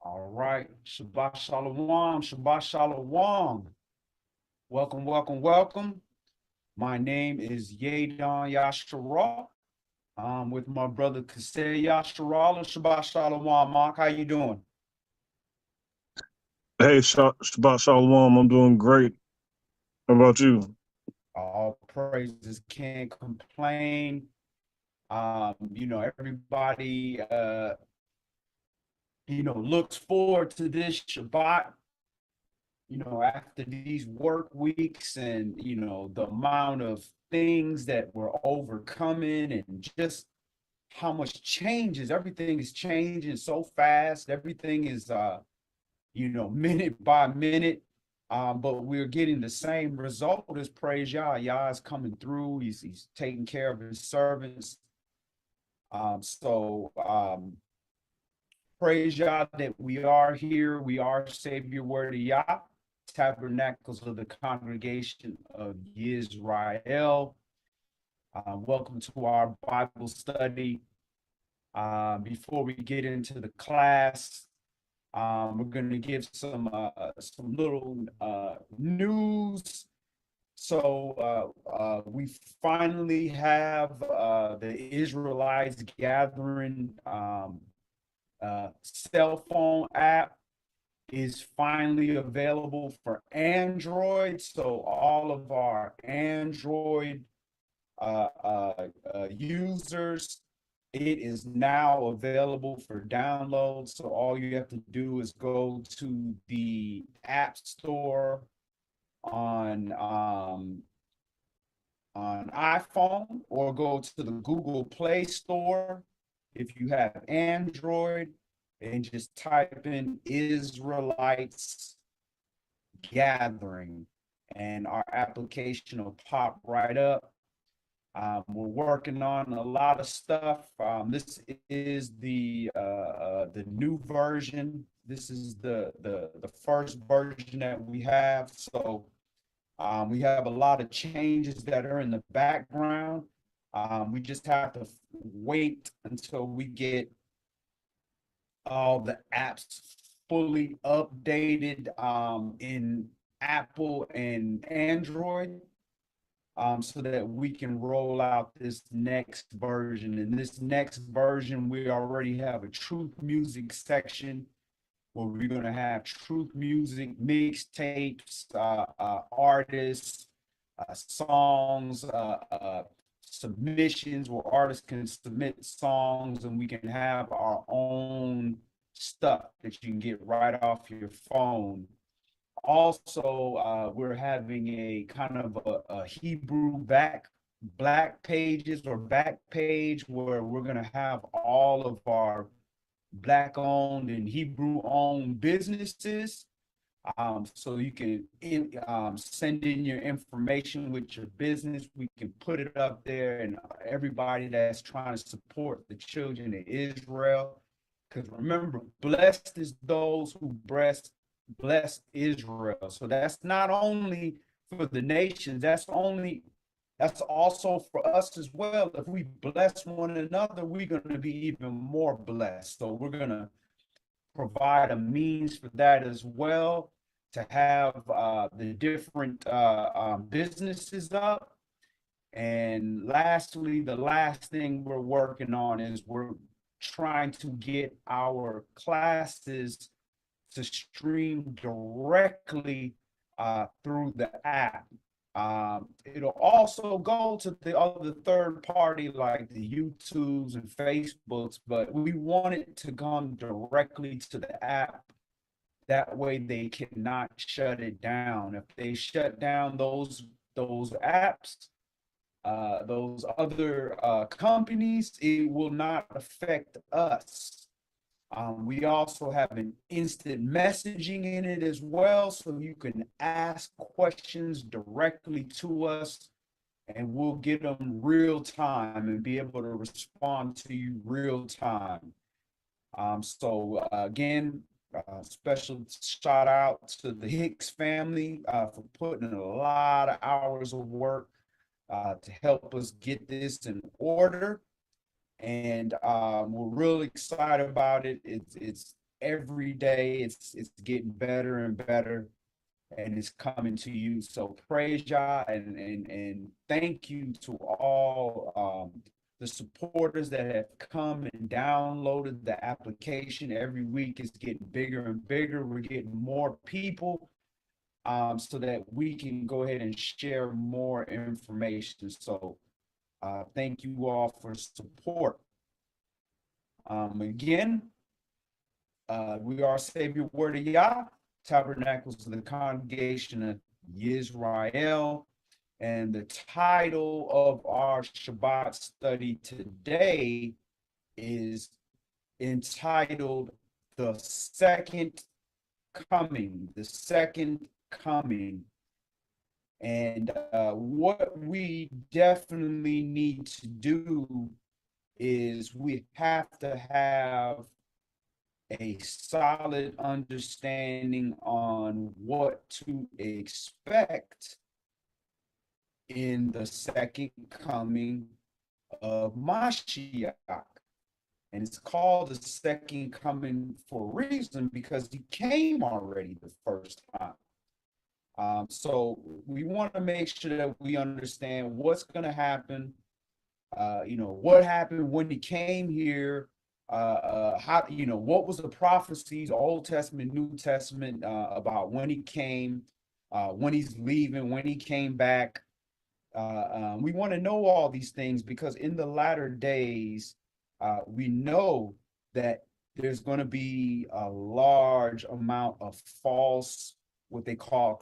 All right. Shabbat Shalom. Shabbat Shalom. Welcome, welcome, welcome. My name is Yadon Yashara. I'm with my brother Kasey Yashara. Shabbat Shalom, Mark. How you doing? Hey, Shabbat Shalom. I'm doing great. How about you? All praises, can't complain. Everybody looks forward to this Shabbat, after these work weeks and, the amount of things that we're overcoming and just how much changes. Everything is changing so fast. Everything is, minute by minute. But we're getting the same result as praise Yah. Yah is coming through. He's taking care of his servants. Praise Yah that we are here. We are Savior Word of Yah, Tabernacles of the Congregation of Israel. Welcome to our Bible study. Before we get into the class, we're going to give some little news. We finally have the Israelites gathering cell phone app is finally available for Android. So all of our Android users, it is now available for download. So all you have to do is go to the App Store on um, on iPhone or go to the Google Play Store if you have Android and just type in Israelites Gathering and our application will pop right up. We're working on a lot of stuff. This is the new version. This is the first version that we have. So we have a lot of changes that are in the background. We just have to wait until we get all the apps fully updated in Apple and Android, so that we can roll out this next version. In this next version, we already have a truth music section where we're going to have truth music, mixtapes, artists, songs, submissions where artists can submit songs and we can have our own stuff that you can get right off your phone. Also, we're having a kind of a Hebrew black pages or back page where we're going to have all of our black owned and Hebrew owned businesses. So you can send in your information with your business. We can put it up there, and everybody that's trying to support the children of Israel. Because remember, blessed is those who bless Israel. So that's not only for the nations, that's also for us as well. If we bless one another, we're going to be even more blessed. So we're going to provide a means for that as well to have the different businesses up. And lastly, the last thing we're working on is we're trying to get our classes to stream directly through the app. It'll also go to the other third party like the YouTubes and Facebooks, but we want it to come directly to the app. That way they cannot shut it down. If they shut down those apps, those other companies, it will not affect us. We also have an instant messaging in it as well, so you can ask questions directly to us and we'll get them real time and be able to respond to you real time. Again, special shout out to the Hicks family for putting in a lot of hours of work to help us get this in order. And we're really excited about it. It's every day it's getting better and better, and it's coming to you. So praise Yah, and thank you to all the supporters that have come and downloaded the application. Every week it's getting bigger and bigger. We're getting more people, so that we can go ahead and share more information. So thank you all for support. Again, we are Savior Word of Yah, Tabernacles of the Congregation of Yisrael. And the title of our Shabbat study today is entitled The Second Coming, the Second Coming. And what we definitely need to do is we have to have a solid understanding on what to expect in the second coming of Mashiach. And it's called the second coming for a reason, because he came already the first time. So we want to make sure that we understand what's going to happen, what happened when he came here, how, what was the prophecies, Old Testament, New Testament, about when he came, when he's leaving, when he came back. We want to know all these things because in the latter days, we know that there's going to be a large amount of false, what they call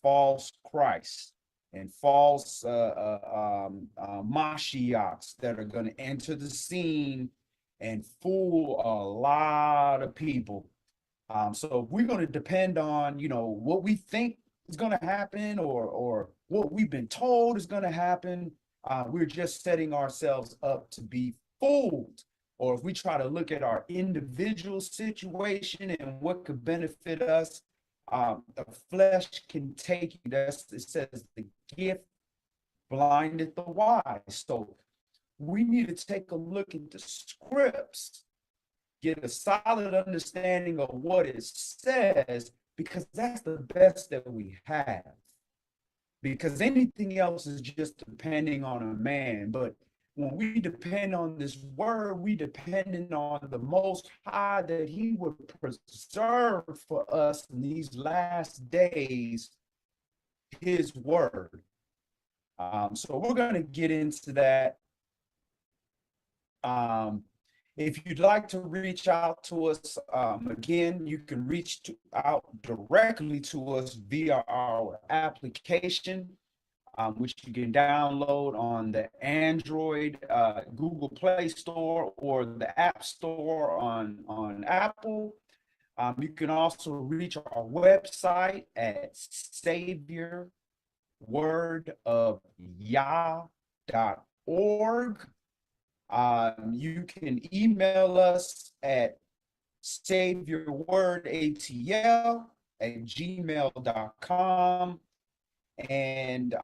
false Christ, and false Mashiachs that are going to enter the scene and fool a lot of people. So if we're going to depend on, what we think is going to happen, or what we've been told is going to happen, we're just setting ourselves up to be fooled. Or if we try to look at our individual situation and what could benefit us, the flesh can take you. It says the gift blinded the wise. So we need to take a look at the scripts, get a solid understanding of what it says, because that's the best that we have. Because anything else is just depending on a man. But when we depend on this word, we depending on the Most High, that he would preserve for us in these last days his word. So we're going to get into that. If you'd like to reach out to us, again, you can reach out directly to us via our application, which you can download on the Android Google Play Store or the App Store on Apple. You can also reach our website at saviorwordofyah.org. You can email us at saviorwordatl@gmail.com. And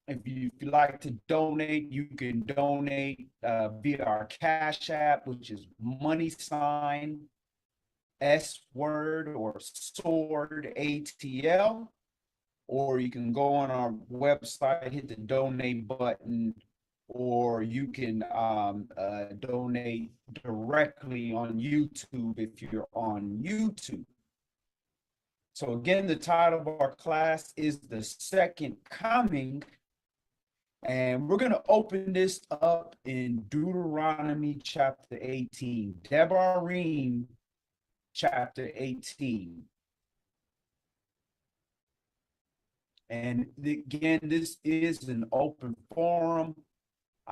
if you'd like to donate, you can donate via our Cash App, which is $S-word or sword ATL. Or you can go on our website, hit the donate button, or you can donate directly on YouTube if you're on YouTube. So again, the title of our class is The Second Coming, and we're going to open this up in Deuteronomy chapter 18, Devarim chapter 18. And again, this is an open forum.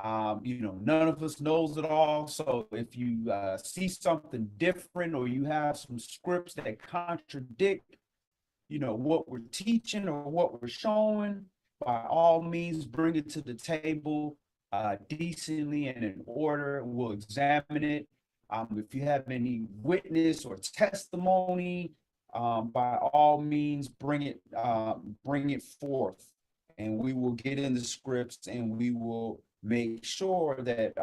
None of us knows it all. So if you see something different, or you have some scripts that contradict, what we're teaching or what we're showing, by all means, bring it to the table decently and in order. We'll examine it. If you have any witness or testimony, by all means, bring it forth, and we will get in the scripts, and we will make sure that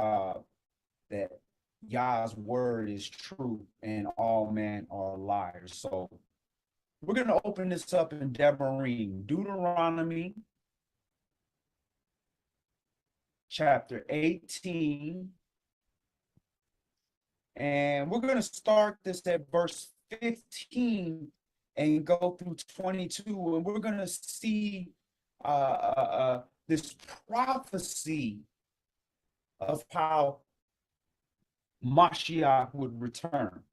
Yah's word is true and all men are liars. So we're going to open this up in Deuteronomy chapter 18. And we're going to start this at verse 15 and go through 22. And we're going to see this prophecy of how Mashiach would return,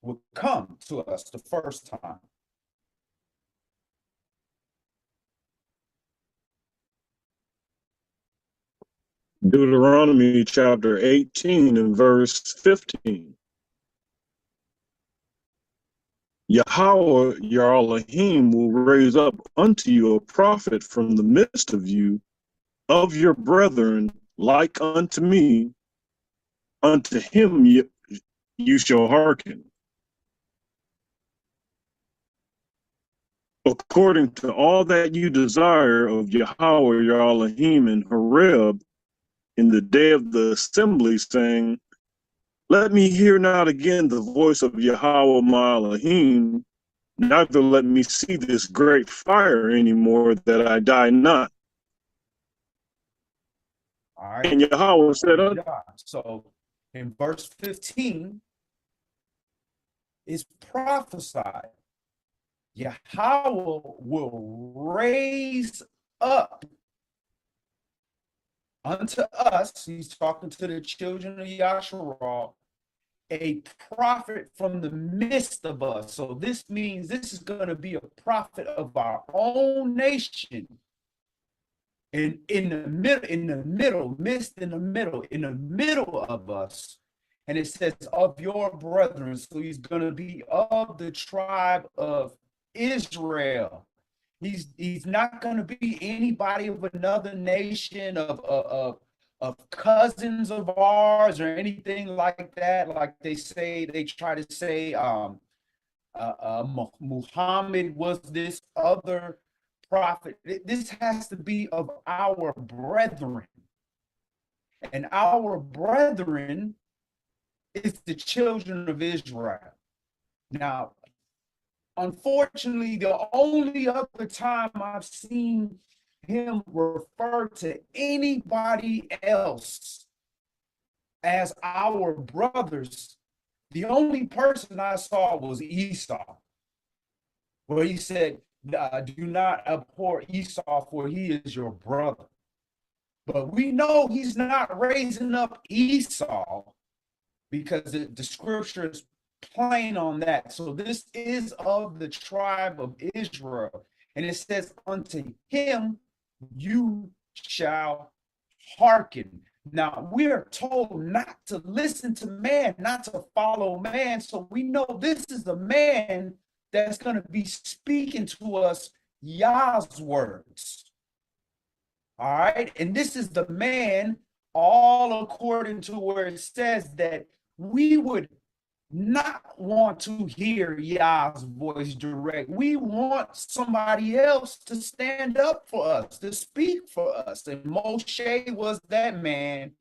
would come to us the first time. Deuteronomy chapter 18 and verse 15. Yahweh, your Elohim, will raise up unto you a prophet from the midst of you, of your brethren, like unto me. Unto him you shall hearken. According to all that you desire of Yahweh, your Elohim, in Horeb, in the day of the assembly, saying, let me hear not again the voice of Yahweh my Elohim, neither let me see this great fire anymore, that I die not. All right. And Yahweh said, so in verse 15 is prophesied. Yahweh will raise up unto us, he's talking to the children of Yasharal, a prophet from the midst of us. So this means this is going to be a prophet of our own nation. And in the middle of us. And it says of your brethren. So he's going to be of the tribe of Israel. He's not going to be anybody of another nation, of cousins of ours or anything like that. Like they try to say Muhammad was this other prophet. This has to be of our brethren. And our brethren is the children of Israel. Now, unfortunately, the only other time I've seen him refer to anybody else as our brothers, the only person I saw was Esau, where he said, do not abhor Esau, for he is your brother. But we know he's not raising up Esau because the scripture is plain on that. So this is of the tribe of Israel. And it says, unto him you shall hearken. Now, we are told not to listen to man, not to follow man. So we know this is the man that's going to be speaking to us Yah's words. All right. And this is the man, all according to where it says that we would not want to hear Yah's voice direct. We want somebody else to stand up for us, to speak for us. And Moshe was that man.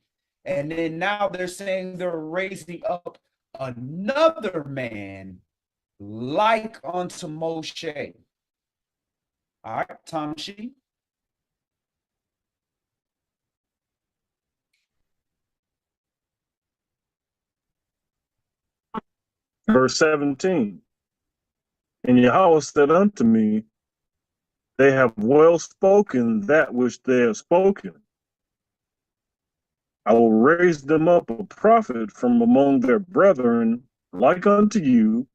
And then now they're saying they're raising up another man like unto Moshe. All right, Tamshi. verse 17. And Yahweh said unto me, they have well spoken that which they have spoken. I will raise them up a prophet from among their brethren, like unto you,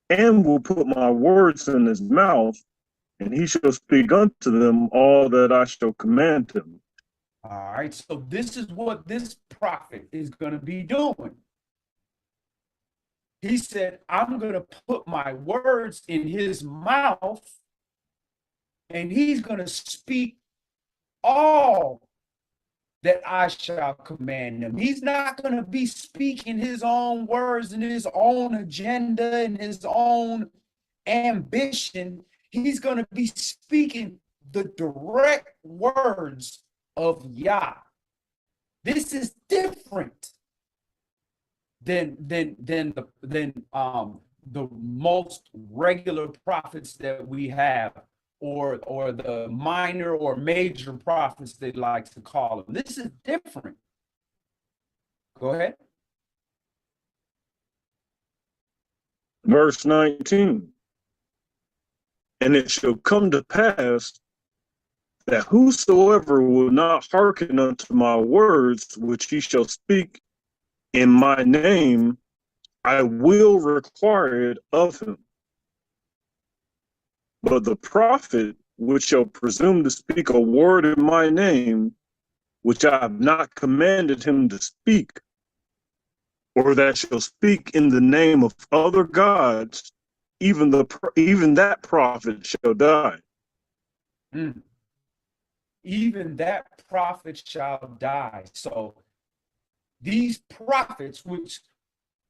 and will put my words in his mouth, and he shall speak unto them all that I shall command him. All right, so this is what this prophet is going to be doing. He said, I'm going to put my words in his mouth, and he's going to speak all that I shall command him. He's not going to be speaking his own words and his own agenda and his own ambition. He's going to be speaking the direct words of Yah. This is different. the most regular prophets that we have, or the minor or major prophets they like to call them. This is different. Go ahead. Verse 19. And it shall come to pass that whosoever will not hearken unto my words, which he shall speak in my name, I will require it of him. But the prophet which shall presume to speak a word in my name, which I have not commanded him to speak, or that shall speak in the name of other gods, even that prophet shall die. Even that prophet shall die. So these prophets, which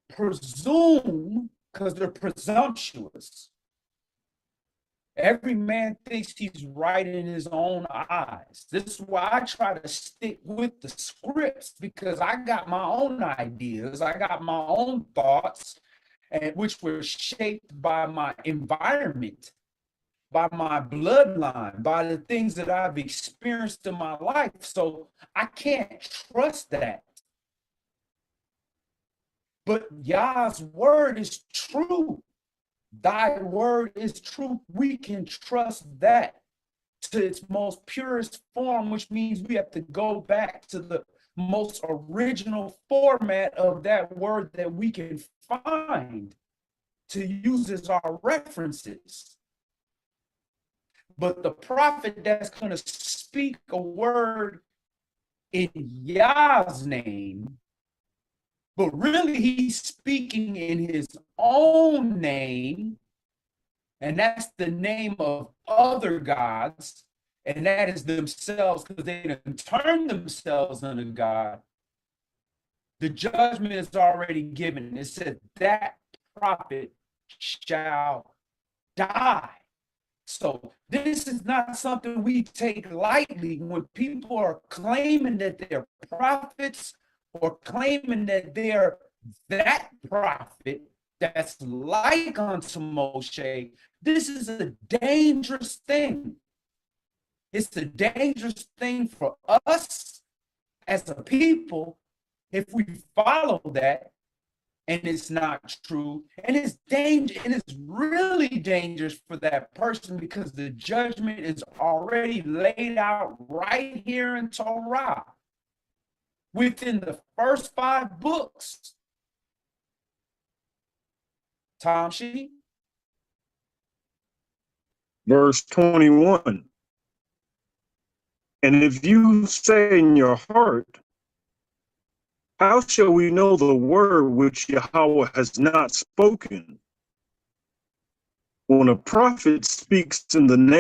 presume, because they're presumptuous, every man thinks he's right in his own eyes. This is why I try to stick with the scripts, because I got my own ideas, I got my own thoughts, and which were shaped by my environment, by my bloodline, by the things that I've experienced in my life. So I can't trust that. But Yah's word is true. Thy word is true. We can trust that to its most purest form, which means we have to go back to the most original format of that word that we can find to use as our references. But the prophet that's going to speak a word in Yah's name, but really he's speaking in his own name, and that's the name of other gods, and that is themselves, because they didn't turn themselves unto God. The judgment is already given. It said that prophet shall die. So this is not something we take lightly. When people are claiming that they're prophets or claiming that they're that prophet that's like unto Moshe, this is a dangerous thing. It's a dangerous thing for us as a people if we follow that and it's not true. And it's really dangerous for that person, because the judgment is already laid out right here in Torah within the first 5 books. Tom Sheet. Verse 21. And if you say in your heart, how shall we know the word which Yahweh has not spoken? When a prophet speaks in the name